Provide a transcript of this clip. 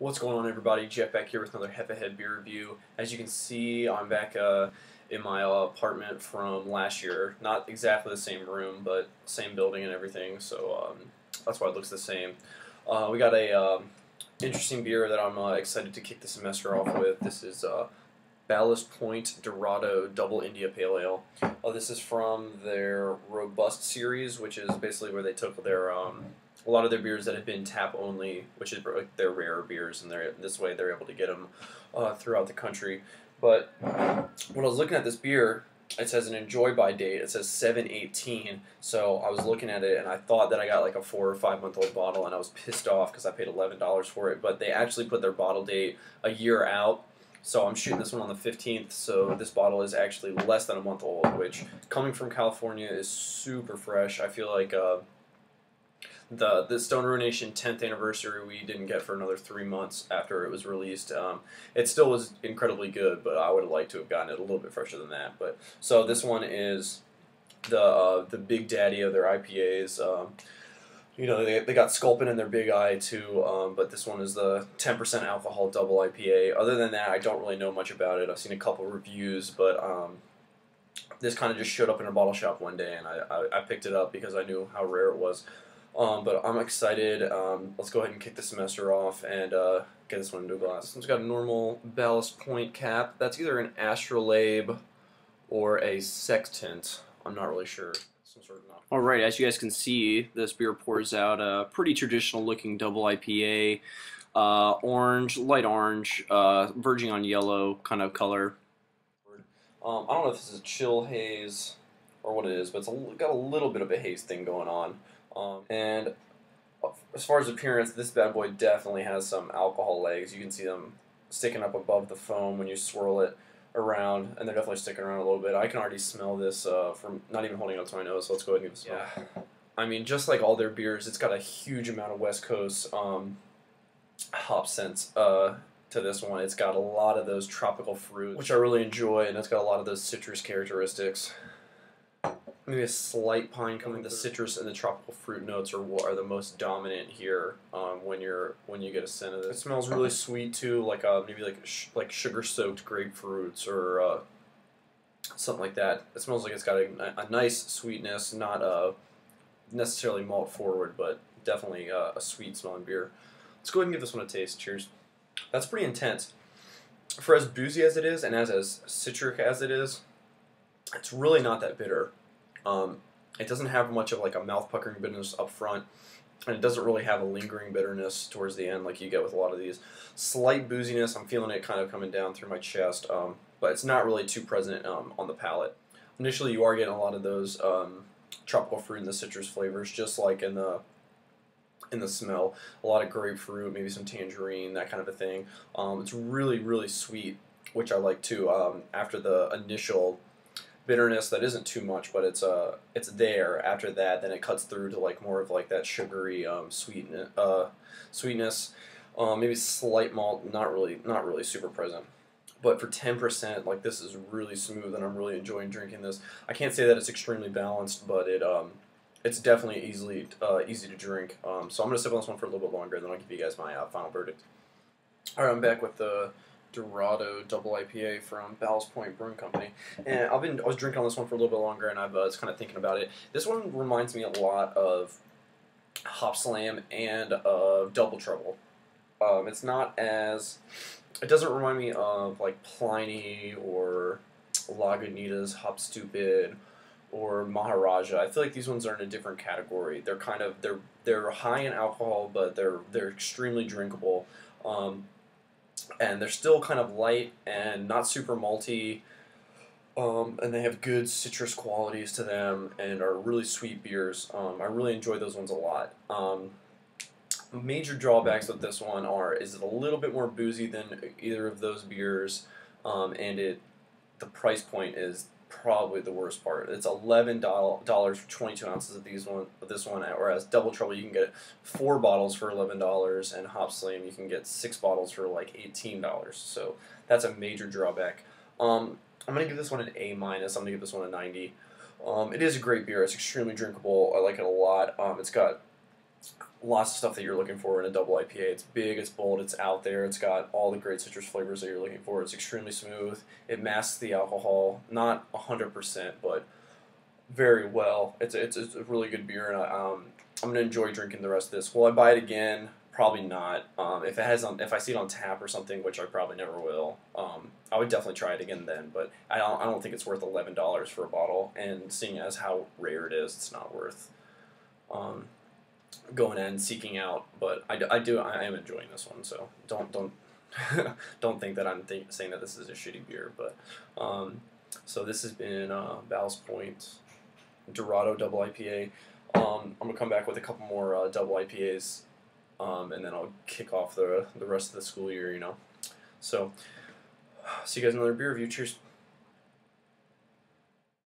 What's going on, everybody? Jeff back here with another Hophead beer review. As you can see, I'm back in my apartment from last year. Not exactly the same room, but same building and everything, so that's why it looks the same. We got a interesting beer that I'm excited to kick the semester off with. This is Ballast Dorado Double IPA Pale Ale. This is from their Robust series, which is basically where they took their a lot of their beers that had been tap only, which is like their rarer beers, and this way they're able to get them throughout the country. But when I was looking at this beer, it says an enjoy by date. It says 7/18. So I was looking at it and I thought that I got like a 4 or 5 month old bottle, and I was pissed off because I paid $11 for it. But they actually put their bottle date a year out. So I'm shooting this one on the 15th, so this bottle is actually less than a month old, which, coming from California, is super fresh. I feel like the Stone Ruination 10th anniversary we didn't get for another 3 months after it was released. It still was incredibly good, but I would have liked to have gotten it a little bit fresher than that. But so this one is the big daddy of their IPAs. You know, they got Sculpin in their big eye too, but this one is the 10% alcohol double IPA. Other than that, I don't really know much about it. I've seen a couple reviews, but this kind of just showed up in a bottle shop one day, and I picked it up because I knew how rare it was. But I'm excited. Let's go ahead and kick the semester off and get this one into a glass. This one's got a normal Ballast point cap. That's either an astrolabe or a sextant. I'm not really sure. Some sort of knock. Alright, as you guys can see, this beer pours out a pretty traditional looking double IPA. Orange, light orange, verging on yellow kind of color. I don't know if this is a chill haze or what it is, but it's got a little bit of a haze thing going on. And as far as appearance, this bad boy definitely has some alcohol legs. You can see them sticking up above the foam when you swirl it around, and they're definitely sticking around a little bit. I can already smell this from not even holding it up to my nose, so let's go ahead and give it a smell. Yeah. I mean, just like all their beers, it's got a huge amount of West Coast hop scents to this one. It's got a lot of those tropical fruits, which I really enjoy, and it's got a lot of those citrus characteristics. Maybe a slight pine coming. The citrus and the tropical fruit notes are the most dominant here when you get a scent of this. It smells really sweet too, like maybe like sugar soaked grapefruits or something like that. It smells like it's got a nice sweetness, not necessarily malt forward, but definitely a sweet smelling beer. Let's go ahead and give this one a taste. Cheers. That's pretty intense. For as boozy as it is and as citric as it is, it's really not that bitter. It doesn't have much of like a mouth-puckering bitterness up front, and it doesn't really have a lingering bitterness towards the end like you get with a lot of these. Slight booziness, I'm feeling it kind of coming down through my chest, but it's not really too present on the palate. Initially, you are getting a lot of those tropical fruit and the citrus flavors, just like in the smell. A lot of grapefruit, maybe some tangerine, that kind of a thing. It's really, really sweet, which I like too. After the initial bitterness that isn't too much, but it's there. After that, then it cuts through to like more of like that sugary sweetness, maybe slight malt, not really super present. But for 10%, like, this is really smooth, and I'm really enjoying drinking this. I can't say that it's extremely balanced, but it's definitely easy to drink. So I'm gonna sip on this one for a little bit longer, then I'll give you guys my final verdict. All right, I'm back with the Dorado Double IPA from Ballast Brewing Company, and I was drinking on this one for a little bit longer, and I was kind of thinking about it. This one reminds me a lot of Hop Slam and Double Trouble. It doesn't remind me of like Pliny or Lagunitas Hop Stupid or Maharaja. I feel like these ones are in a different category. They're high in alcohol, but they're extremely drinkable. And they're still kind of light and not super malty, and they have good citrus qualities to them and are really sweet beers. I really enjoy those ones a lot. Major drawbacks with this one is it a little bit more boozy than either of those beers, and the price point is probably the worst part. It's $11 for 22 ounces of this one, whereas Double Trouble you can get 4 bottles for $11, and Hop Slam you can get 6 bottles for like $18. So that's a major drawback. I'm gonna give this one an A-. I'm gonna give this one a 90. It is a great beer. It's extremely drinkable. I like it a lot. It's got lots of stuff that you're looking for in a double IPA. It's big, it's bold, it's out there, it's got all the great citrus flavors that you're looking for. It's extremely smooth. It masks the alcohol, not 100%, but very well. It's a really good beer, and I'm gonna enjoy drinking the rest of this. Will I buy it again? Probably not. If I see it on tap or something, which I probably never will, I would definitely try it again then. But I don't think it's worth $11 for a bottle. And seeing as how rare it is, it's not worth going and seeking out. But I am enjoying this one. So don't don't think that I'm saying that this is a shitty beer. But so this has been Ballast Point Dorado Double IPA. I'm gonna come back with a couple more double IPAs. And then I'll kick off the rest of the school year, you know. So, see you guys in another beer review. Cheers.